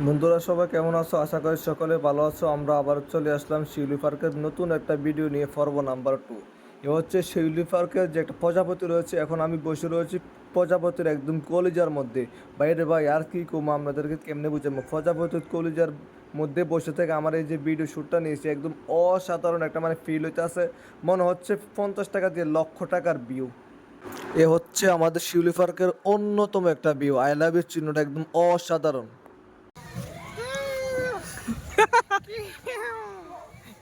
বন্ধুরা সবাই কেমন আছো? আশা করি সকলে ভালো আছো। আমরা আবার চলে আসলাম শিউলি পার্কের নতুন একটা ভিডিও নিয়ে, পর্ব নাম্বার 2। এ হচ্ছে শিউলি পার্কের যে একটা প্রজাপতি রয়েছে। এখন আমি বসে রয়েছি প্রজাপতির একদম কলিজার মধ্যে। বাইরে ভাই আর কি কম আপনাদেরকে কেমনে বুঝাবো, প্রজাপতির কলিজার মধ্যে বসে থেকে আমার এই যে ভিডিও শ্যুটটা নিয়েছি, একদম অসাধারণ একটা ফিল হইতে আছে। মনে হচ্ছে 50 টাকা দিয়ে লক্ষ টাকার ভিউ। এ হচ্ছে আমাদের শিউলি পার্কের অন্যতম একটা ভিউ। আই লাভ ইউ চিহ্নটা একদম অসাধারণ।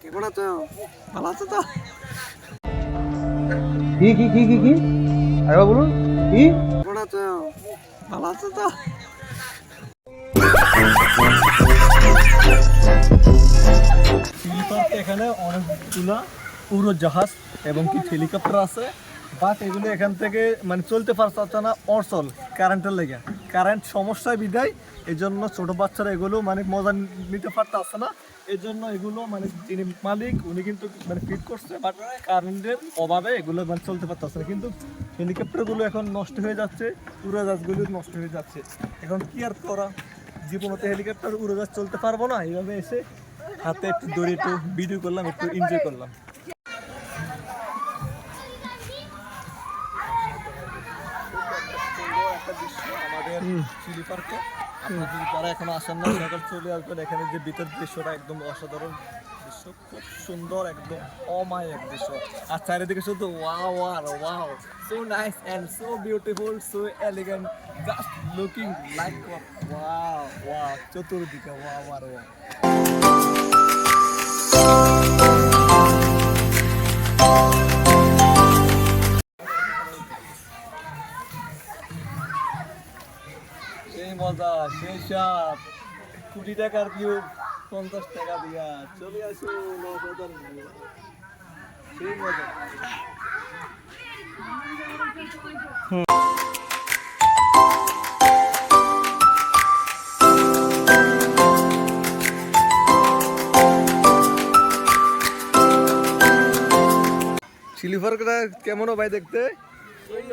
কেমন আছো? ভালো আছো তো? কি আরে বলুন কি? কেমন আছো? ভালো আছো তো? শিউলি পার্কে এখানে অনেকগুলো উড়োজাহাজ এবং কি হেলিকপ্টার আছে, বাট এগুলো এখান থেকে চলতে পারছে না অচল কারেন্টের লেগে। কারেন্ট সমস্যায় বিদায় এই জন্য ছোটো বাচ্চারা এগুলো মজা নিতে পারতেছে না। এই জন্য এগুলো যিনি মালিক উনি কিন্তু ফিট করছে, বাট কারেন্টের অভাবে এগুলো চলতে পারতেছে না। কিন্তু হেলিকপ্টারগুলো এখন নষ্ট হয়ে যাচ্ছে, উড়োজাহাজগুলো নষ্ট হয়ে যাচ্ছে। এখন কি আর করা, জীবনতে হেলিকপ্টার উড়োজাহাজ চলতে পারবো না। এইভাবে এসে হাতে একটু দড়ি একটু ভিডিও করলাম, একটু এনজয় করলাম। আমাদের শিউলি পার্কে আপনাদের যারা এখনো আসেন না সকাল চলে আসবেন। এখানে যে ভিতর দৃশ্যটা একদম অসাধারণ দৃশ্য, খুব সুন্দর, একদম অমায়িক দৃশ্য। আর চারিদিকে শুধু ওয়াও আর wow, so nice and so beautiful, so elegant, just looking like wow wow, চতুর্দিকে ওয়াও আর ওয়াও। সেই মজা, সেই স্বাদ, কোটি টাকার ভিউ 50 টাকা দিয়া চলে আসুন। সেই মজা। শিউলি পার্কটা কেমন ভাই দেখতে?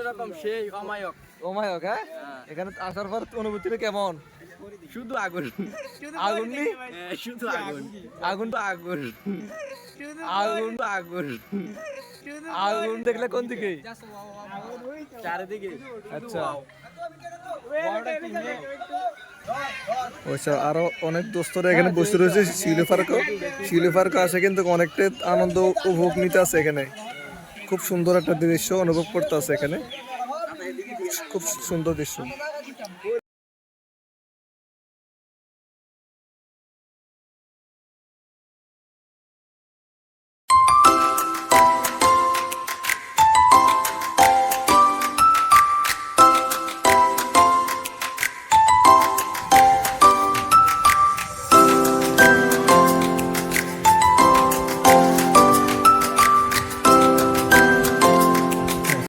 রকম সেই অমায়ক। ওমায়ক, হ্যাঁ? এখানে আসার পর অনুভূতিটা কেমন? শুধু আগুন। আগুন নি? শুধু আগুন। আগুন তো আগুন, আগুন তো আগুন, আগুন দেখলে কোন দিকে? চারিদিকে। আচ্ছা আচ্ছা, আরো অনেক দোস্তরা এখানে বসে রয়েছে শিউলি পার্কে আসে কিন্তু অনেকটা আনন্দ উপভোগ নিতে আছে এখানে। খুব সুন্দর একটা দৃশ্য অনুভব করতে আছে এখানে, খুব সুন্দর দৃশ্য।